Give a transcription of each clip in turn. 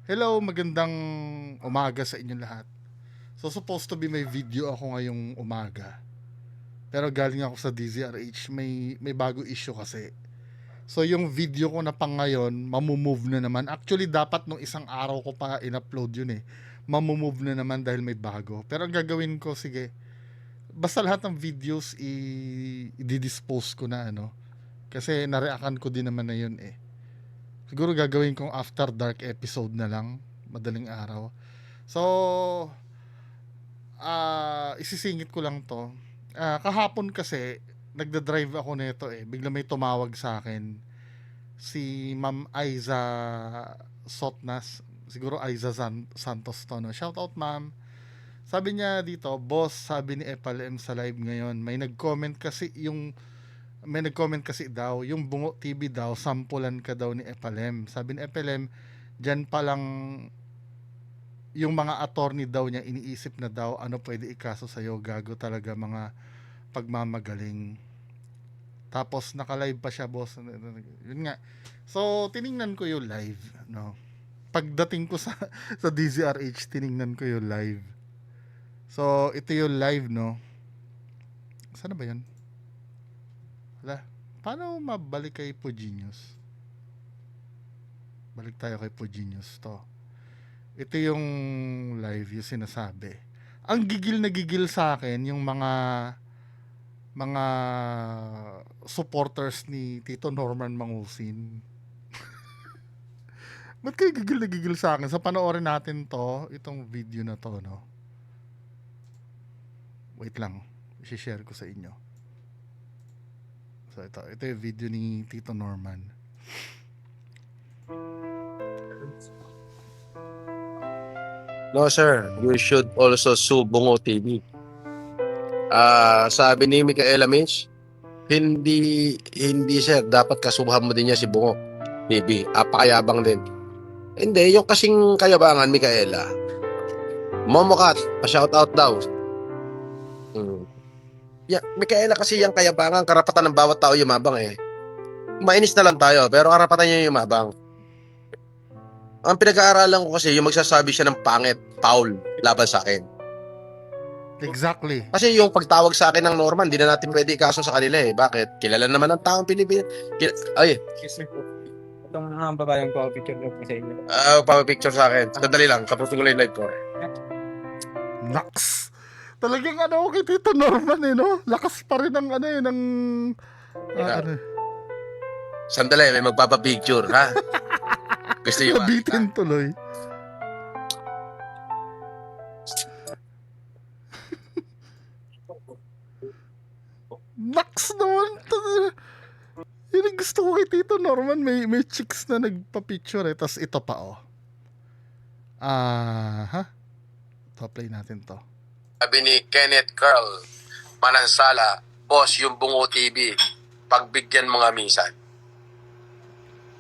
Hello, magandang umaga sa inyong lahat. So supposed to be may video ako ngayong umaga. Pero galing ako sa DZRH, may bago issue kasi. So yung video ko na pang ngayon, mamumove na naman. Actually dapat nung isang araw ko pa in-upload yun eh. Mamumove na naman dahil may bago. Pero ang gagawin ko, sige, basta lahat ng videos i-dispose ko na ano. Kasi nareakan ko din naman na yun eh. Siguro gagawin kong after dark episode na lang, madaling araw. So, isisingit ko lang to. Kahapon kasi, nagda-drive ako nito eh. Bigla may tumawag sa akin. Si Ma'am Aiza Sotnas. Siguro Aiza Santos to, no? Shout out, ma'am. Sabi niya dito, boss, sabi ni FLM sa live ngayon, may nag-comment kasi daw, yung Bungo TV daw, sampulan ka daw ni FLM. Sabi ni FLM, dyan pa lang yung mga attorney daw niya iniisip na daw ano pwede ikaso sa'yo, gago talaga mga pagmamagaling. Tapos naka-live pa siya, boss. Yun nga. So tiningnan ko yung live, no. Pagdating ko sa sa DZRH, tiningnan ko yung live. So ito yung live, no. Sana ba 'yun? Wala. Paano mabalik kay Pugenius? Balik tayo kay Pugenius to. Ito yung live yung sinasabi. Ang gigil na gigil sa akin yung mga supporters ni Tito Norman Mangusin. Ba't kayo gigil na gigil sa akin? Sa panoorin natin to, itong video na to, no? Wait lang, i-share ko sa inyo. So ito yung video ni Tito Norman. No, sir. You should also sue Bungo TV. Sabi ni Micaela Mitch, hindi sir, dapat kasuhan mo din niya si Bungo TV. Apakayabang din. Hindi, yung kasing kayabangan, Micaela. Momokat, pa-shoutout daw. Micaela kasi yung kayabangan, karapatan ng bawat tao yumabang eh. Mainis na lang tayo, pero karapatan niya yumabang. Ang pinag-aaralan ko kasi, yung magsasabi siya ng pangit, foul, laban sa akin. Exactly. Kasi yung pagtawag sa akin ng Norman, hindi na natin pwede ikaso sa kanila eh. Bakit? Kilala naman ang taong Pilipinas. Ay, Excuse me po. Itong mga babayang ko, picture ko po sa inyo. picture sa akin. Sandali lang, kapusin ko lang yung live ko. Naks! Talagang ano kay Tito Norman eh, no? Lakas pa rin ng ano eh, ng... ano, Sandali, may magpapapicture, ha? Gusto nyo ba? nabitin tuloy. Naks naman. Yun ang gusto ko kay Tito Norman. May chicks na nagpa-picture eh. Tapos ito pa oh. Ito, play natin to. Sabi ni Kenneth Carl, Manansala, boss, yung Bungo TV, pagbigyan mo nga minsan.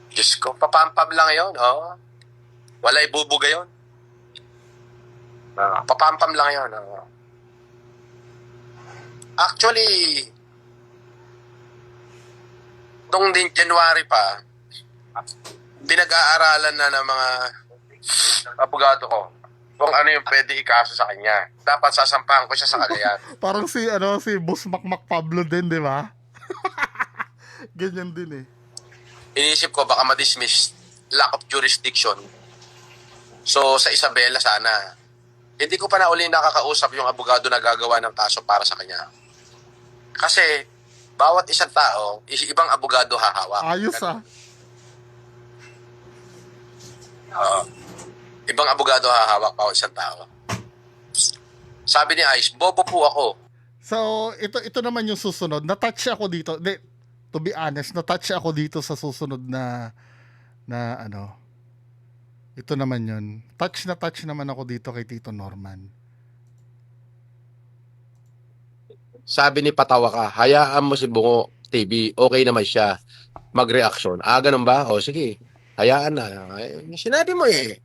Diyos ko, papampam lang yun, oh. Wala ibubuga yun. Papampam lang yun, oh. Actually, nung din January pa, pinag-aaralan na ng mga abogado ko kung ano yung pwede ikaso sa kanya. Dapat sasampahan ko siya sa kalayan. Parang si Boss Makmak Pablo din, di ba? Ganyan din eh. Iniisip ko baka ma-dismiss lack of jurisdiction. So, sa Isabela sana. Hindi ko pa na uli nakakausap yung abogado na gagawa ng kaso para sa kanya. Kasi, bawat isang tao, ibang abogado hahawak. Ayos ah. Ibang abogado hahawak bawat isang tao. Sabi ni Ice, bobo po ako. So, ito naman yung susunod. Na-touch ako dito. To be honest, na-touch ako dito sa susunod na ano. Ito naman yun. Touch naman ako dito kay Tito Norman. Sabi ni Patawa ka, hayaan mo si Bungo TV, okay naman siya mag-reaction. Ganun ba? O sige, hayaan na. Sinabi mo eh.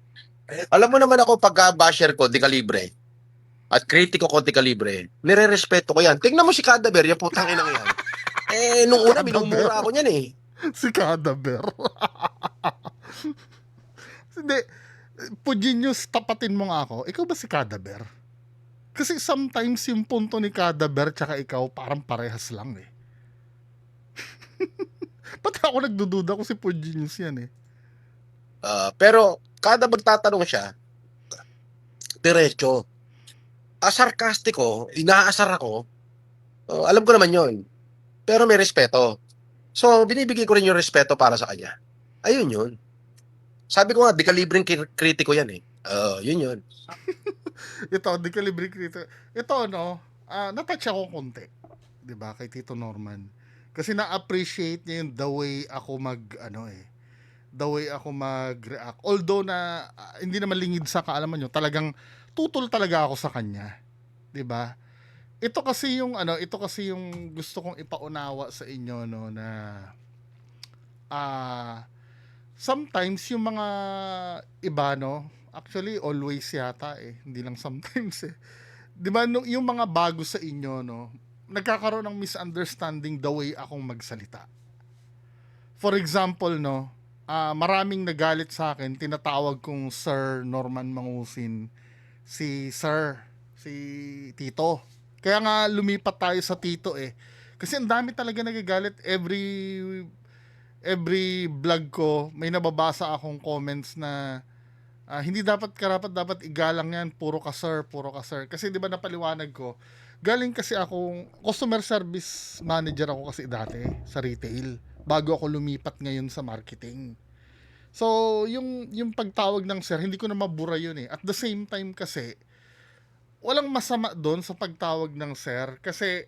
Alam mo naman ako, pagka-basher ko, di kalibre. At kritiko ko, di kalibre. Nire-respeto ko yan. Tingnan mo si Cadaver, yung putang inang yan. Nung una, minumura ako niyan eh. Si Cadaver. Hindi. Puginius, tapatin mo nga ako. Ikaw ba si Cadaver? Kasi sometimes yung punto ni Cadaver tsaka ikaw parang parehas lang eh. Pati ako nagdududa ko si Puginius yan eh. Pero kada magtatanong siya, diretso. Sarkastiko, inaasar ako. Alam ko naman yon. Pero may respeto. So, binibigay ko rin yung respeto para sa kanya. Ayun yun. Sabi ko nga, di kalibreng kritiko yan eh. Yun. Ito, di ka libre krito. Ito, no, natouch ako konti. 'Di ba kay Tito Norman. Kasi na-appreciate niya yung the way ako the way ako mag-react. Although na hindi naman lingid sa kaalaman nyo, talagang tutol talaga ako sa kanya. 'Di ba? Ito kasi yung gusto kong ipaunawa sa inyo no na sometimes yung mga iba no, actually always yata eh, hindi lang sometimes eh. 'Di ba yung mga bago sa inyo no, nagkakaroon ng misunderstanding the way akong magsalita. For example no, maraming nagalit sa akin, tinatawag kong Sir Norman Mangusin, si Tito. Kaya nga lumipat tayo sa Tito eh. Kasi ang dami talaga nagagalit every vlog ko, may nababasa akong comments na hindi dapat igalang yan, puro ka sir. Kasi 'di ba napaliwanag ko, galing kasi akong customer service manager ako kasi dati sa retail bago ako lumipat ngayon sa marketing. So, yung pagtawag ng sir, hindi ko na mabura yun eh. At the same time kasi, walang masama doon sa pagtawag ng sir kasi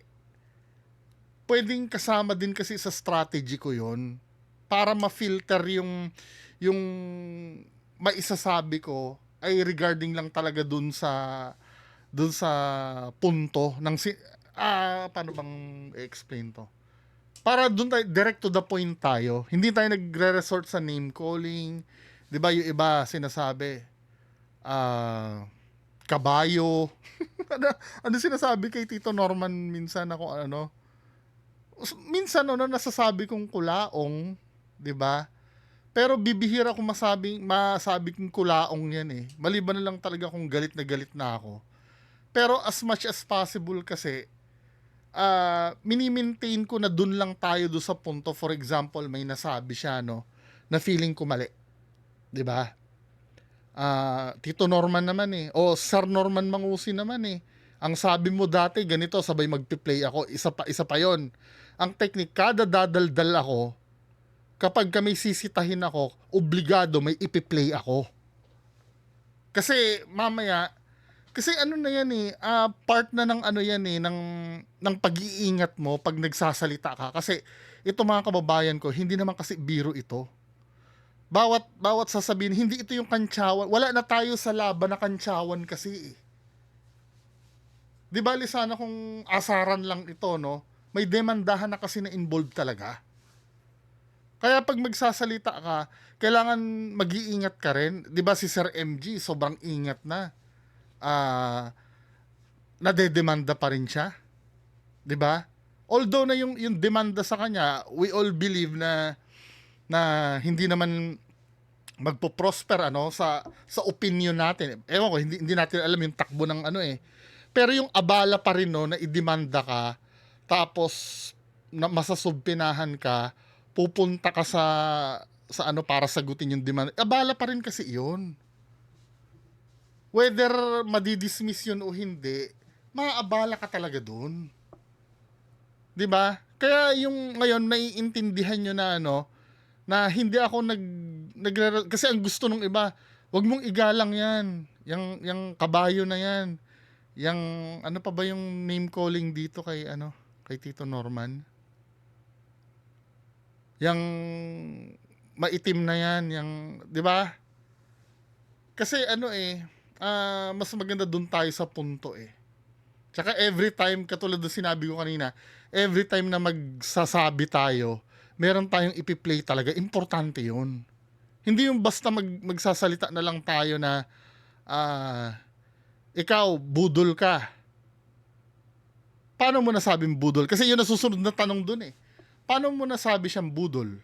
pwedeng kasama din kasi sa strategy ko yun para ma-filter yung maisasabi ko ay regarding lang talaga dun sa punto ng paano bang i-explain to? Para dun tayo direct to the point tayo. Hindi tayo nagre-resort sa name calling. 'Di ba yung iba sinasabi kabayo. ano sinasabi kay Tito Norman minsan ako minsan nasasabi kong kulaong, 'di ba? Pero bibihira ko masabi kong kulaong yan eh. Maliban na lang talaga kung galit na ako. Pero as much as possible kasi, mini-maintain ko na dun lang tayo do sa punto. For example, may nasabi siya, no, na feeling ko mali. 'Di ba? Tito Norman naman eh. O Sir Norman Mangusin naman eh. Ang sabi mo dati, ganito, sabay magpi-play ako. Isa pa yon. Ang technique, kada dadaldal ako, kapag kami sisitahin ako, obligado may ipi-play ako. Kasi mamaya, kasi ano na yan eh, part na ng ano yan eh, ng pag-iingat mo pag nagsasalita ka. Kasi ito mga kababayan ko, hindi naman kasi biro ito. Bawat sasabihin, hindi ito yung kantsawan. Wala na tayo sa laban na kantsawan kasi eh. Di ba sana kung asaran lang ito, no? May demandahan na kasi na involved talaga. Kaya pag magsasalita ka, kailangan mag-iingat ka rin. 'Di ba si Sir MG, sobrang ingat na. Nadedemanda pa rin siya. 'Di ba? Although na yung demanda sa kanya, we all believe na hindi naman magpo-prosper sa opinion natin. Ewan ko, hindi natin alam yung takbo ng Pero yung abala pa rin na idemanda ka, tapos masasumpinahan ka, pupunta ka sa para sagutin yung demand. Abala pa rin kasi yun. Whether madidismiss yun o hindi, maaabala ka talaga dun. 'Di ba? Kaya yung ngayon naiintindihan nyo na na hindi ako kasi ang gusto nung iba, wag mong igalang yan. Yang kabayo na yan. Yang ano pa ba yung name calling dito kay Tito Norman? Yang maitim na yan, yang 'di ba? Kasi mas maganda doon tayo sa punto eh. Tsaka every time, katulad ng sinabi ko kanina, every time na magsasabi tayo, meron tayong ipi-play talaga. Importante yun. Hindi yung basta magsasalita na lang tayo na ikaw, budol ka. Paano mo nasabing budol? Kasi yun ang susunod na tanong dun eh. Paano mo nasabi siyang budol?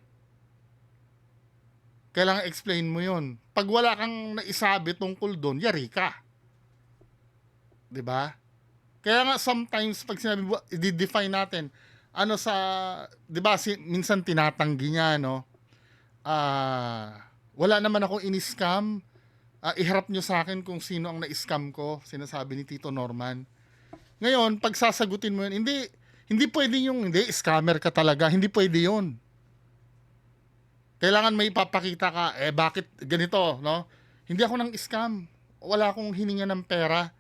Kailangan explain mo yun. pag wala kang naisabi tungkol doon, yari ka. 'Di ba? Kaya nga sometimes pag sinabi mo, i-define natin ano sa, 'di ba, minsan tinatanggi niya, no? Wala naman akong ini-scam. Iharap nyo sa akin kung sino ang na-scam ko, sinasabi ni Tito Norman. Ngayon, pag sasagutin mo yun, hindi pwede yung, hindi, scammer ka talaga. Hindi pwede yun. Kailangan may ipapakita ka, bakit ganito, no? Hindi ako nang scam. Wala akong hininga ng pera.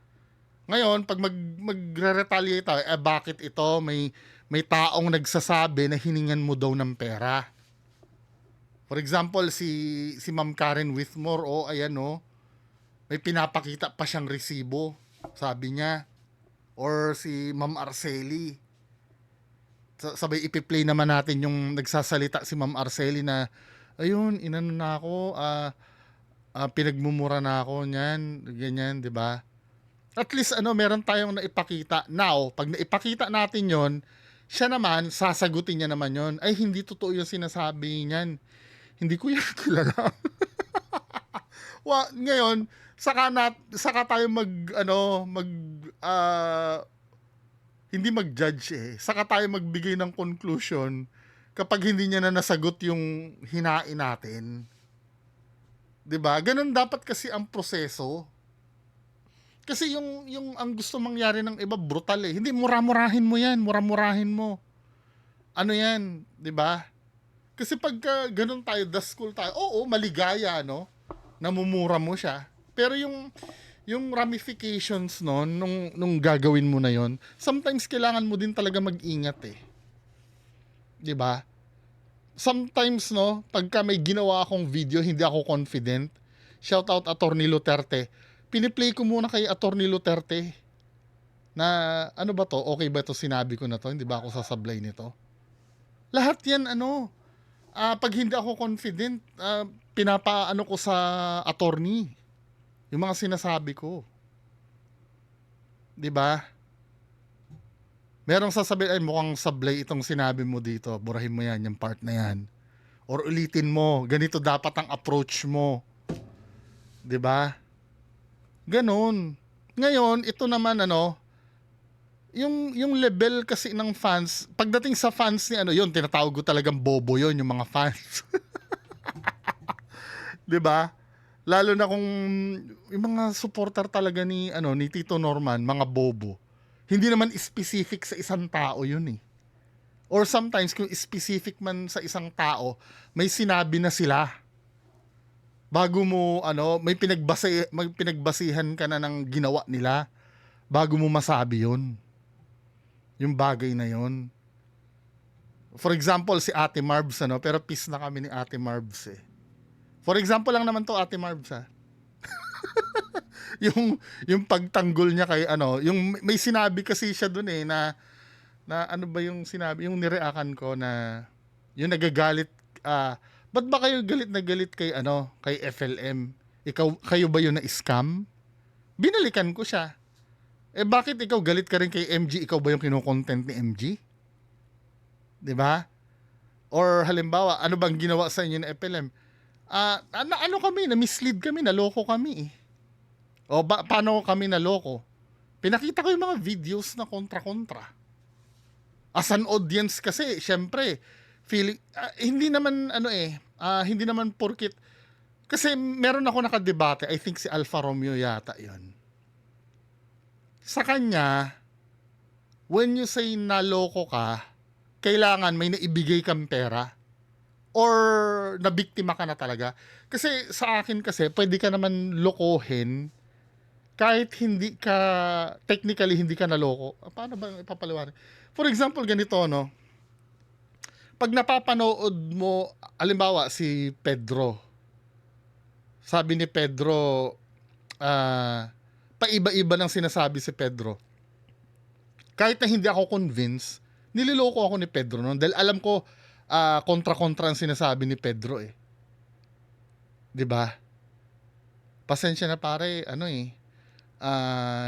Ngayon, pag magre-retaliate tayo, bakit ito? May taong nagsasabi na hiningan mo daw ng pera. For example, si Ma'am Karen Whitmore, ayan, may pinapakita pa siyang resibo, sabi niya. Or si Ma'am Arceli. Sabay ipi-play naman natin yung nagsasalita si Ma'am Arceli na, ayun, inano na ako, pinagmumura na ako niyan, ganyan, 'di ba? At least meron tayong naipakita. Now, pag naipakita natin 'yon, siya naman sasagutin niya naman 'yon. Ay, hindi totoo 'yung sinasabi niyan. Hindi ko yan kilala. Ngayon, saka tayo hindi mag-judge saka tayo magbigay ng conclusion kapag hindi niya na nasagot yung hinain natin. 'Di ba? Ganun dapat kasi ang proseso. Kasi yung ang gusto mangyari ng iba brutal Hindi, mura-murahin mo 'yan, mura-murahin mo. Ano 'yan, 'di ba? Kasi pagka ganun tayo, daskul tayo, maligaya, namumura mo siya. Pero yung ramifications nung gagawin mo na yon, sometimes kailangan mo din talaga mag-ingat 'di ba? Sometimes pagka may ginawa akong video, hindi ako confident. Shout out Attorney Luterte. Piniplay ko muna kay Attorney Luterte na ano ba to? Okay ba to sinabi ko na to? Hindi ba ako sasablay nito? Lahat 'yan pag hindi ako confident, pinapaano ko sa attorney yung mga sinasabi ko. 'Di ba? Merong sasabihin, ay mukhang sablay itong sinabi mo dito. Burahin mo 'yan, yung part na 'yan. Or ulitin mo, ganito dapat ang approach mo. 'Di ba? Ganon. Ngayon, ito naman yung level kasi ng fans, pagdating sa fans ni yun, tinatawag ko talagang bobo yun, yung mga fans. 'Di ba? Lalo na kung yung mga supporter talaga ni Tito Norman, mga bobo. Hindi naman specific sa isang tao yun Or sometimes kung specific man sa isang tao, may sinabi na sila. Bago mo may pinagbasihan ka na ng ginawa nila bago mo masabi yun. Yung bagay na yun. For example, si Ate Marbs, pero peace na kami ni Ate Marbs For example lang naman to, Ate Marbs, yung pagtanggol niya kay yung may sinabi kasi siya dun na ano ba yung sinabi, yung nireakan ko na yung nagagalit, ba't ba kayo galit na galit kay kay FLM? Kayo ba yung na-scam? Binalikan ko siya. Bakit ikaw galit ka rin kay MG? Ikaw ba yung kino-content ni MG? 'Di ba? Or halimbawa, ano bang ginawa sa inyo ng FLM? Kami, na-mislead kami, naloko kami paano kami naloko? Pinakita ko yung mga videos na kontra-kontra. As an audience kasi, syempre, feeling, hindi naman hindi naman porkit, kasi meron ako nakadebate, I think si Alfa Romeo yata yon. Sa kanya, when you say naloko ka, kailangan may naibigay kang pera or nabiktima ka na talaga. Kasi sa akin kasi, pwede ka naman lokohin kahit technically hindi ka naloko. Paano ba ipapaliwanag? For example, ganito, pag napapanood mo, halimbawa, si Pedro. Sabi ni Pedro, paiba-iba ng sinasabi si Pedro. Kahit na hindi ako convinced, nililoko ako ni Pedro noon dahil alam ko kontra-kontra ang sinasabi ni Pedro 'Di ba? Pasensya na pare,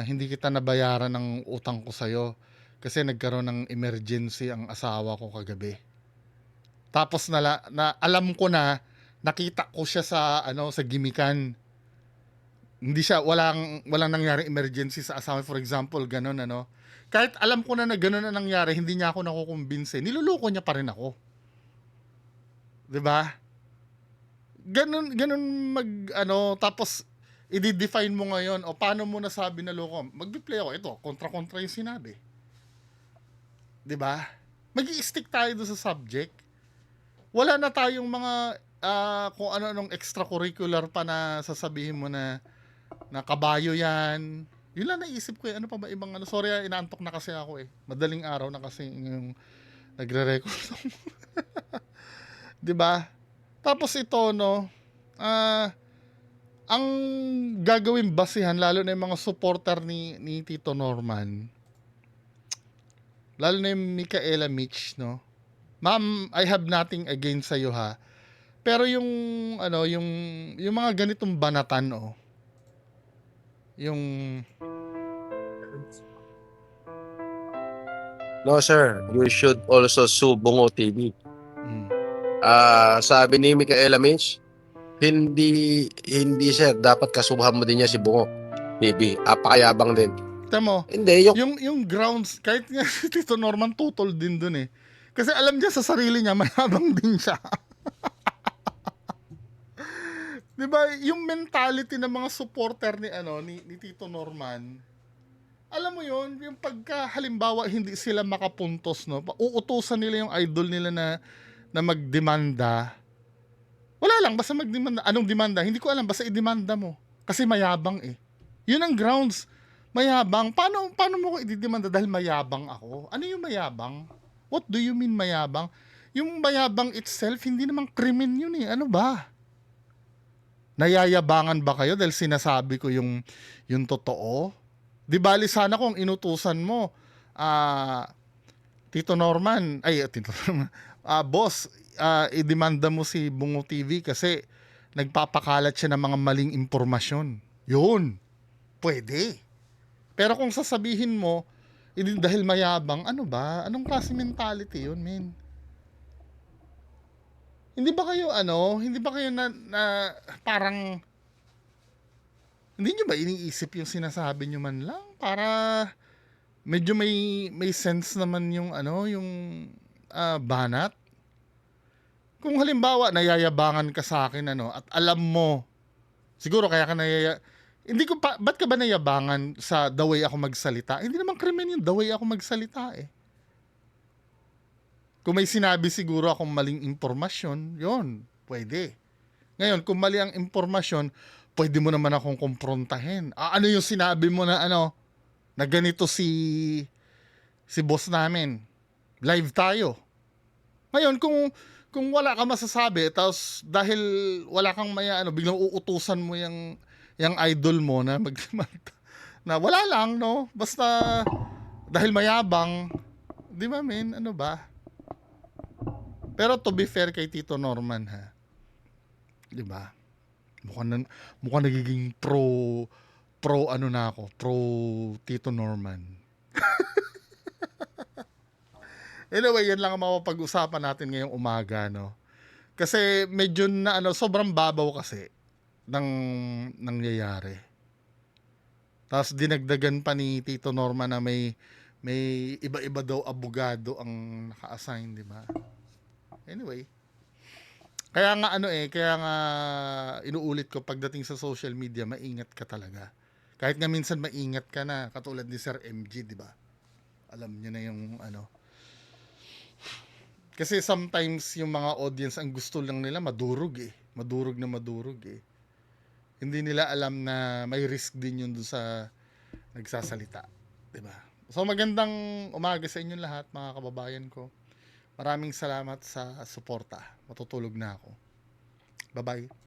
hindi kita nabayaran ng utang ko sa'yo kasi nagkaroon ng emergency ang asawa ko kagabi. Tapos na alam ko na nakita ko siya sa sa gimikan. Hindi siya walang nangyaring emergency sa asawa, for example, ganun Kahit alam ko na ganun na nangyari, hindi niya ako nakukumbinse. Niloloko niya pa rin ako. 'Di ba? Ganun tapos i-define mo ngayon o paano mo nasabi na loko. Magbi-play ako ito, kontra-kontra yung sinabi. 'Di ba? Magi-stick tayo doon sa subject. Wala na tayong mga kung ano-anong extracurricular pa na sasabihin mo na kabayo yan. Yun lang naisip ko ano pa ba ibang sorry inaantok na kasi ako Madaling araw na kasi yung nagre-record. 'Di ba? Tapos ito ang gagawin basihan lalo na yung mga supporter ni Tito Norman. Lalo na yung Micaela Mitch, Ma'am, I have nothing against sa iyo ha. Pero yung yung mga ganitong banatan yung No, sir. You should also sue Bungo TV. mm, Sabi ni Micaela Mitch, hindi sir, dapat kasuhan mo din niya si Bungo TV. Apakayabang din. tamo, Hindi, yung grounds kahit nga si Tito Norman tutol din dun Kasi alam niya sa sarili niya mayabang din siya. 'Di ba? Yung mentality ng mga supporter ni Tito Norman. Alam mo 'yon, yung pagka halimbawa hindi sila makapuntos uutusan nila yung idol nila na magdemanda. Wala lang basta magdemanda. Anong demanda? Hindi ko alam basta idemanda mo. Kasi mayabang 'Yun ang grounds. Mayabang. Paano mo ko ididemanda dahil mayabang ako? Ano yung mayabang? What do you mean mayabang? Yung mayabang itself hindi namang krimen 'yun Ano ba? Nayayabangan ba kayo dahil sinasabi ko yung totoo? Di bali sana kung inutusan mo, Tito Norman, Tito Norman, boss, idemanda mo si Bungo TV kasi nagpapakalat siya ng mga maling impormasyon. Yun, pwede. Pero kung sasabihin mo, dahil mayabang, ano ba? Anong klase mentality yun, men? Hindi ba kayo na parang, hindi nyo ba iniisip yung sinasabi nyo man lang? Para medyo may sense naman yung yung banat. Kung halimbawa nayayabangan ka sa akin at alam mo, siguro kaya ka hindi ko pa, ba't ka ba nayabangan sa the way ako magsalita? Hindi naman krimen yung the way ako magsalita Kung may sinabi siguro akong maling impormasyon, yon pwede. Ngayon, kung mali ang impormasyon, pwede mo naman akong kumprontahin. Ano yung sinabi mo na na ganito si boss namin. Live tayo. Ngayon, kung wala ka masasabi, tapos dahil wala kang biglang uutusan mo yung idol mo na magdemanda. Na wala lang, Basta dahil mayabang, di ba, men? Ano ba? Pero to be fair kay Tito Norman, ha? Di ba? Mukhang nagiging pro na ako, pro Tito Norman. Anyway, yan lang ang mapapag-usapan natin ngayong umaga, Kasi medyo na sobrang babaw kasi ng nangyayari. Tapos dinagdagan pa ni Tito Norman na may iba-iba daw abogado ang naka-assign, di ba? Anyway, kaya nga kaya nga inuulit ko pagdating sa social media, maingat ka talaga. Kahit nga minsan maingat ka na, katulad ni Sir MG, di ba? Alam niyo na yung Kasi sometimes yung mga audience ang gusto lang nila madurog Madurog na madurog Hindi nila alam na may risk din yun doon sa nagsasalita, di ba? So magandang umaga sa inyong lahat, mga kababayan ko. Maraming salamat sa suporta. Matutulog na ako. Bye-bye.